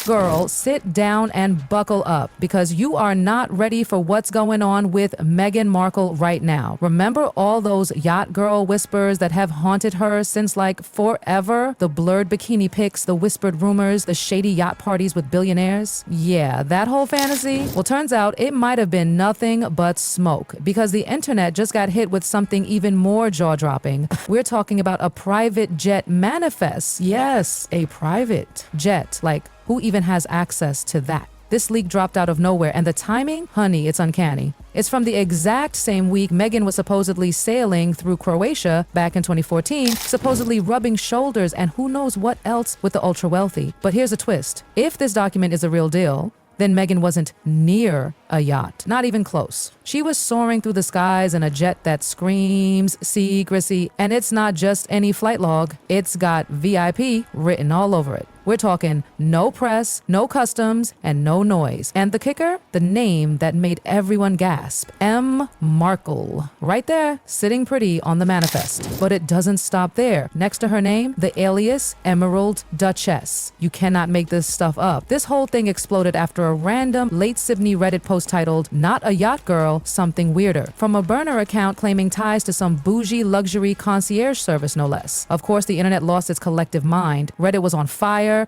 Girl, sit down and buckle up because you are not ready for what's going on with Meghan Markle right now. Remember all those yacht girl whispers that have haunted her since like forever? The blurred bikini pics, the whispered rumors, the shady yacht parties with billionaires? Yeah, that whole fantasy? Well, turns out it might have been nothing but smoke because the internet just got hit with something even more jaw-dropping. We're talking about a private jet manifest. Yes, a private jet. Like, who even has access to that? This leak dropped out of nowhere, and the timing? Honey, it's uncanny. It's from the exact same week Meghan was supposedly sailing through Croatia back in 2014, supposedly rubbing shoulders and who knows what else with the ultra-wealthy. But here's a twist. If this document is a real deal, then Meghan wasn't near a yacht, not even close. She was soaring through the skies in a jet that screams secrecy, and it's not just any flight log, it's got VIP written all over it. We're talking no press, no customs, and no noise. And the kicker? The name that made everyone gasp. M. Markle. Right there, sitting pretty on the manifest. But it doesn't stop there. Next to her name, the alias Emerald Duchess. You cannot make this stuff up. This whole thing exploded after a random late Sydney Reddit post titled, "Not a Yacht Girl, Something Weirder," from a burner account claiming ties to some bougie luxury concierge service, no less. Of course, the internet lost its collective mind. Reddit was on fire,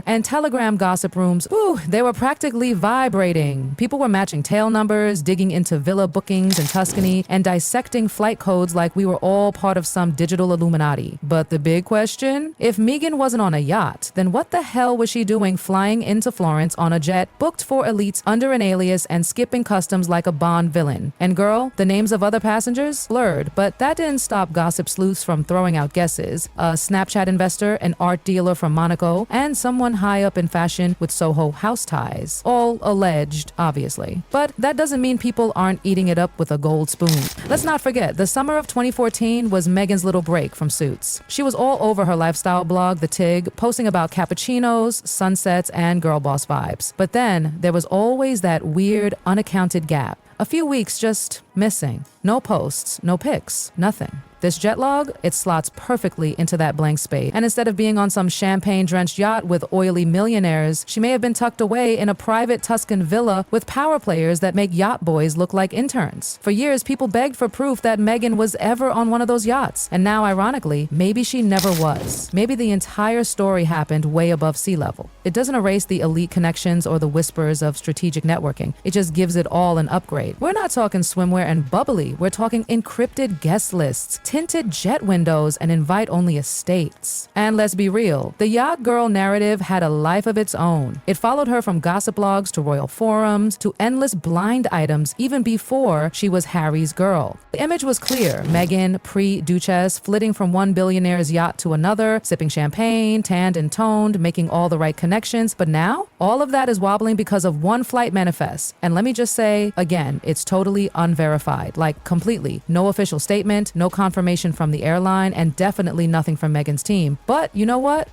and Telegram gossip rooms, they were practically vibrating. People were matching tail numbers, digging into villa bookings in Tuscany, and dissecting flight codes like we were all part of some digital Illuminati. But the big question? If Meghan wasn't on a yacht, then what the hell was she doing flying into Florence on a jet booked for elites under an alias and skipping customs like a Bond villain? And girl, the names of other passengers? Blurred, but that didn't stop gossip sleuths from throwing out guesses. A Snapchat investor, an art dealer from Monaco, and someone high up in fashion with Soho house ties. All alleged, obviously. But that doesn't mean people aren't eating it up with a gold spoon. Let's not forget, the summer of 2014 was Meghan's little break from Suits. She was all over her lifestyle blog, The Tig, posting about cappuccinos, sunsets, and girl boss vibes. But then there was always that weird, unaccounted gap. A few weeks just missing. No posts, no pics, nothing. This jet log, it slots perfectly into that blank space. And instead of being on some champagne-drenched yacht with oily millionaires, she may have been tucked away in a private Tuscan villa with power players that make yacht boys look like interns. For years, people begged for proof that Meghan was ever on one of those yachts. And now, ironically, maybe she never was. Maybe the entire story happened way above sea level. It doesn't erase the elite connections or the whispers of strategic networking. It just gives it all an upgrade. We're not talking swimwear and bubbly. We're talking encrypted guest lists, tinted jet windows, and invite-only estates. And let's be real, the yacht girl narrative had a life of its own. It followed her from gossip blogs to royal forums to endless blind items even before she was Harry's girl. The image was clear. Meghan, pre-Duchess, flitting from one billionaire's yacht to another, sipping champagne, tanned and toned, making all the right connections. But now, all of that is wobbling because of one flight manifest. And let me just say, again, it's totally unverified. Like, completely. No official statement, no confirmation from the airline, and definitely nothing from Meghan's team. But you know what?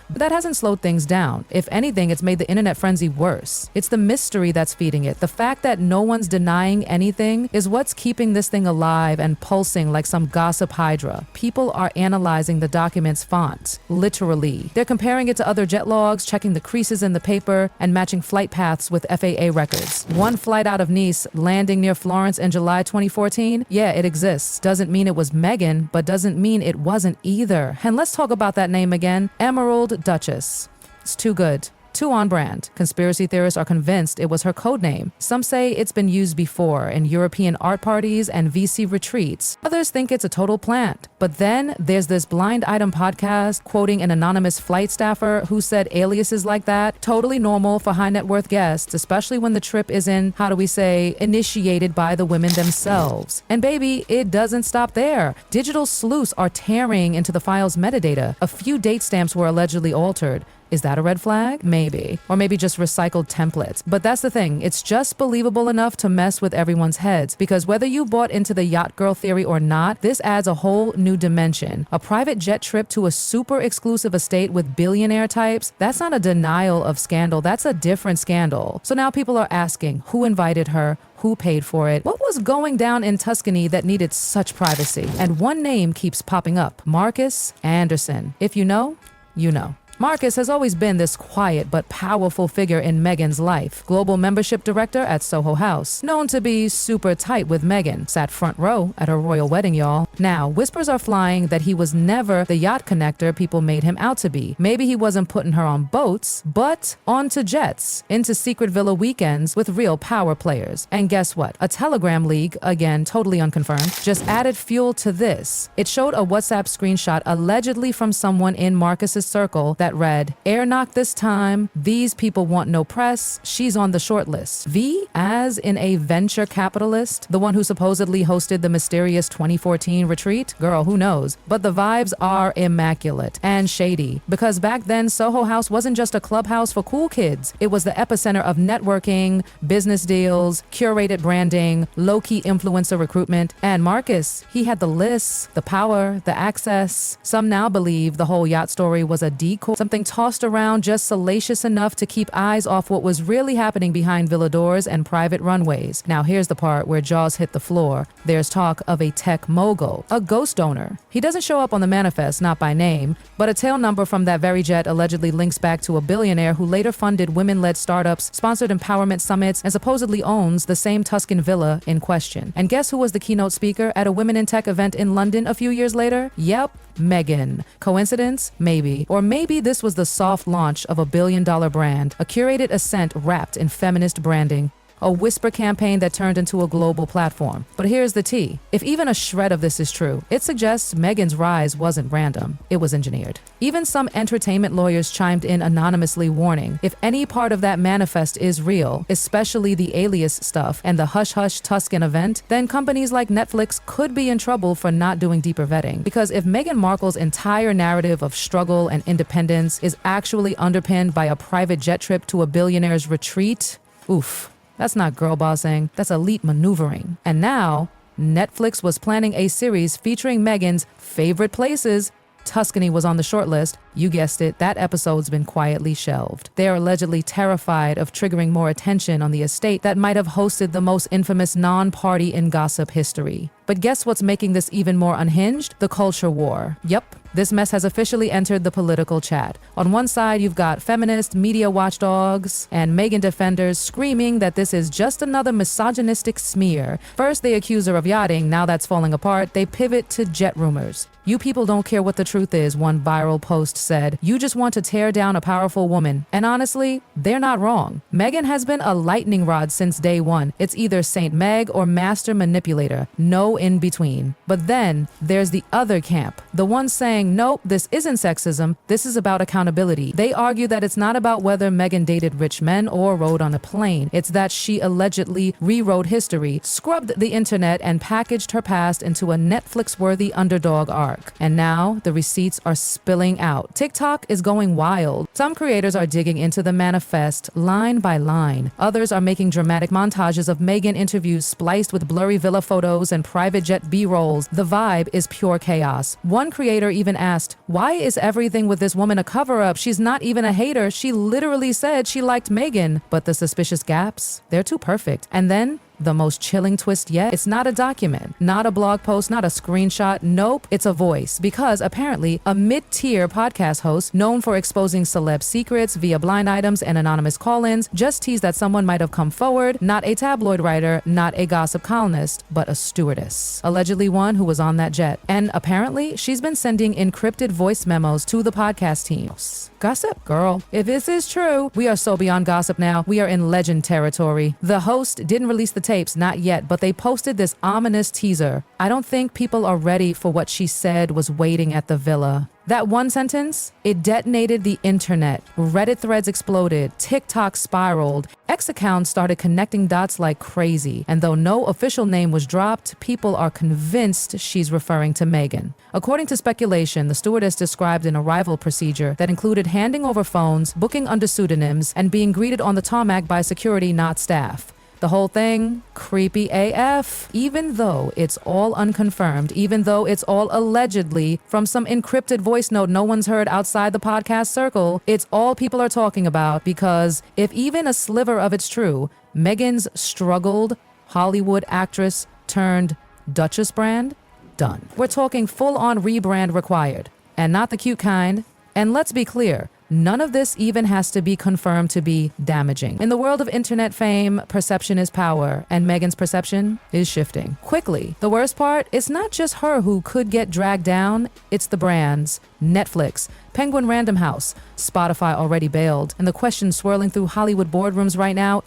That hasn't slowed things down. If anything, it's made the internet frenzy worse. It's the mystery that's feeding it. The fact that no one's denying anything is what's keeping this thing alive and pulsing like some gossip hydra. People are analyzing the document's font, literally. They're comparing it to other jet logs, checking the creases in the paper, and matching flight paths with FAA records. One flight out of Nice, landing near Florence in July 2014? Yeah, it exists. Doesn't mean it was Meghan, but doesn't mean it wasn't either. And let's talk about that name again. Emerald Duchess. It's too good. Too on brand. Conspiracy theorists are convinced it was her code name. Some say it's been used before in European art parties and VC retreats. Others think it's a total plant. But then there's this Blind Item podcast quoting an anonymous flight staffer who said aliases like that, totally normal for high net worth guests, especially when the trip isn't, initiated by the women themselves. And baby, it doesn't stop there. Digital sleuths are tearing into the file's metadata. A few date stamps were allegedly altered. Is that a red flag? Maybe. Or maybe just recycled templates. But that's the thing. It's just believable enough to mess with everyone's heads. Because whether you bought into the yacht girl theory or not, this adds a whole new dimension. A private jet trip to a super exclusive estate with billionaire types, that's not a denial of scandal. That's a different scandal. So now people are asking, who invited her? Who paid for it? What was going down in Tuscany that needed such privacy? And one name keeps popping up. Marcus Anderson. If you know, you know. Marcus has always been this quiet but powerful figure in Meghan's life. Global membership director at Soho House. Known to be super tight with Meghan. Sat front row at her royal wedding, y'all. Now, whispers are flying that he was never the yacht connector people made him out to be. Maybe he wasn't putting her on boats, but onto jets, into secret villa weekends with real power players. And guess what? A Telegram leak, again totally unconfirmed, just added fuel to this. It showed a WhatsApp screenshot allegedly from someone in Marcus's circle that read, "Air knock this time. These people want no press. She's on the short list." V, as in a venture capitalist, the one who supposedly hosted the mysterious 2014 retreat? Girl, who knows? But the vibes are immaculate and shady, because back then Soho House wasn't just a clubhouse for cool kids. It was the epicenter of networking, business deals, curated branding, low-key influencer recruitment. And Marcus, he had the lists, the power, the access. Some now believe the whole yacht story was a decoy, something tossed around just salacious enough to keep eyes off what was really happening behind villa doors and private runways. Now here's the part where jaws hit the floor. There's talk of a tech mogul, a ghost donor. He doesn't show up on the manifest, not by name, but a tail number from that very jet allegedly links back to a billionaire who later funded women-led startups, sponsored empowerment summits, and supposedly owns the same Tuscan villa in question. And guess who was the keynote speaker at a Women in Tech event in London a few years later? Yep, Meghan. Coincidence? Maybe. Or maybe this was the soft launch of a billion-dollar brand, a curated ascent wrapped in feminist branding. A whisper campaign that turned into a global platform. But here's the tea. If even a shred of this is true, it suggests Meghan's rise wasn't random. It was engineered. Even some entertainment lawyers chimed in anonymously warning, if any part of that manifest is real, especially the alias stuff and the hush-hush Tuscan event, then companies like Netflix could be in trouble for not doing deeper vetting. Because if Meghan Markle's entire narrative of struggle and independence is actually underpinned by a private jet trip to a billionaire's retreat, oof. That's not girl bossing, that's elite maneuvering. And now, Netflix was planning a series featuring Meghan's favorite places. Tuscany was on the shortlist. You guessed it, that episode's been quietly shelved. They are allegedly terrified of triggering more attention on the estate that might have hosted the most infamous non-party in gossip history. But guess what's making this even more unhinged? The culture war. Yep. This mess has officially entered the political chat. On one side, you've got feminist media watchdogs and Meghan defenders screaming that this is just another misogynistic smear. First, they accuse her of yachting. Now that's falling apart. They pivot to jet rumors. You people don't care what the truth is, one viral post said. You just want to tear down a powerful woman. And honestly, they're not wrong. Meghan has been a lightning rod since day one. It's either Saint Meg or master manipulator. No in between. But then there's the other camp. The one saying, nope, this isn't sexism. This is about accountability. They argue that it's not about whether Meghan dated rich men or rode on a plane. It's that she allegedly rewrote history, scrubbed the internet, and packaged her past into a Netflix-worthy underdog arc. And now the receipts are spilling out. TikTok is going wild. Some creators are digging into the manifest line by line. Others are making dramatic montages of Meghan interviews spliced with blurry villa photos and private jet B-rolls. The vibe is pure chaos. One creator even asked, why is everything with this woman a cover-up? She's not even a hater. She literally said she liked Meghan. But the suspicious gaps, they're too perfect. And then the most chilling twist yet, it's not a document, not a blog post, not a screenshot. Nope, it's a voice. Because apparently a mid-tier podcast host known for exposing celeb secrets via blind items and anonymous call-ins just teased that someone might have come forward, not a tabloid writer, not a gossip columnist, but a stewardess. Allegedly one who was on that jet. And apparently she's been sending encrypted voice memos to the podcast teams. Gossip? Girl, if this is true, we are so beyond gossip now. We are in legend territory. The host didn't release the tapes, not yet, but they posted this ominous teaser. I don't think people are ready for what she said was waiting at the villa. That one sentence, it detonated the internet. Reddit threads exploded, TikTok spiraled, X accounts started connecting dots like crazy. And though no official name was dropped, people are convinced she's referring to Meghan. According to speculation, the stewardess described an arrival procedure that included handing over phones, booking under pseudonyms, and being greeted on the tarmac by security, not staff. The whole thing, creepy AF. Even though it's all unconfirmed, even though it's all allegedly from some encrypted voice note no one's heard outside the podcast circle, it's all people are talking about because if even a sliver of it's true, Meghan's struggled Hollywood actress turned Duchess brand, done. We're talking full-on rebrand required, and not the cute kind. And let's be clear, None of this even has to be confirmed to be damaging. In the world of internet fame, perception is power, and Meghan's perception is shifting quickly. The worst part, it's not just her who could get dragged down, it's the brands. Netflix, Penguin Random House, Spotify already bailed. And the question swirling through Hollywood boardrooms right now,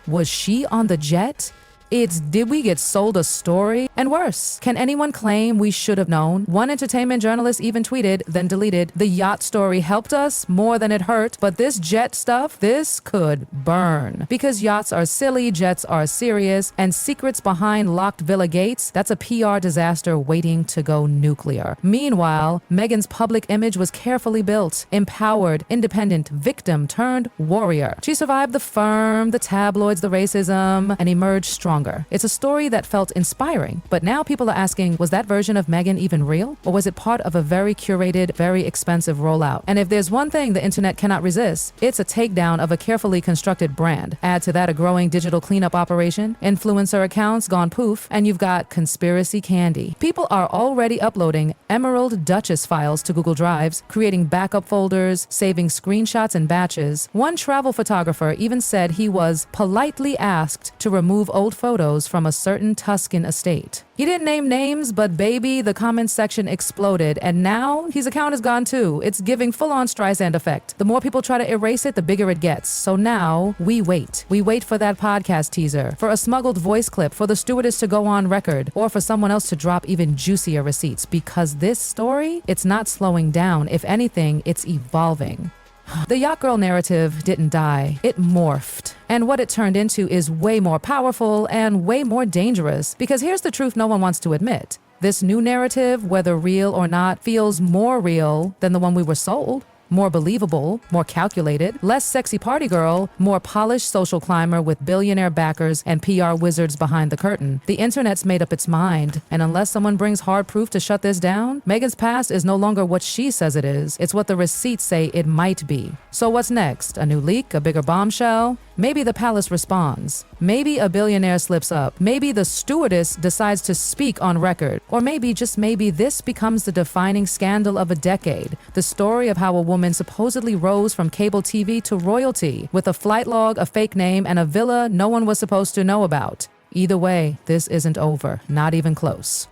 was she on the jet? It's, did we get sold a story? And worse, can anyone claim we should have known? One entertainment journalist even tweeted, then deleted, the yacht story helped us more than it hurt, but this jet stuff, this could burn. Because yachts are silly, jets are serious, and secrets behind locked villa gates, that's a PR disaster waiting to go nuclear. Meanwhile, Meghan's public image was carefully built, empowered, independent, victim turned warrior. She survived the firm, the tabloids, the racism, and emerged stronger. It's a story that felt inspiring, but now people are asking, was that version of Meghan even real? Or was it part of a very curated, very expensive rollout? And if there's one thing the internet cannot resist, it's a takedown of a carefully constructed brand. Add to that a growing digital cleanup operation, influencer accounts gone poof, and you've got conspiracy candy. People are already uploading Emerald Duchess files to Google Drives, creating backup folders, saving screenshots in batches. One travel photographer even said he was politely asked to remove old photos from a certain Tuscan estate. He didn't name names, but baby, the comments section exploded, and now his account is gone too. It's giving full-on Streisand effect. The more people try to erase it, the bigger it gets. So now we wait. We wait for that podcast teaser, for a smuggled voice clip, for the stewardess to go on record, or for someone else to drop even juicier receipts. Because this story, it's not slowing down. If anything, it's evolving. The yacht girl narrative didn't die, it morphed. And what it turned into is way more powerful and way more dangerous. Because here's the truth no one wants to admit. This new narrative, whether real or not, feels more real than the one we were sold. More believable, more calculated, less sexy party girl, more polished social climber with billionaire backers and PR wizards behind the curtain. The internet's made up its mind, and unless someone brings hard proof to shut this down, Meghan's past is no longer what she says it is. It's what the receipts say it might be. So what's next? A new leak? A bigger bombshell? Maybe the palace responds. Maybe a billionaire slips up. Maybe the stewardess decides to speak on record. Or maybe, just maybe, this becomes the defining scandal of a decade. The story of how a woman supposedly rose from cable TV to royalty with a flight log, a fake name, and a villa no one was supposed to know about. Either way, this isn't over. Not even close.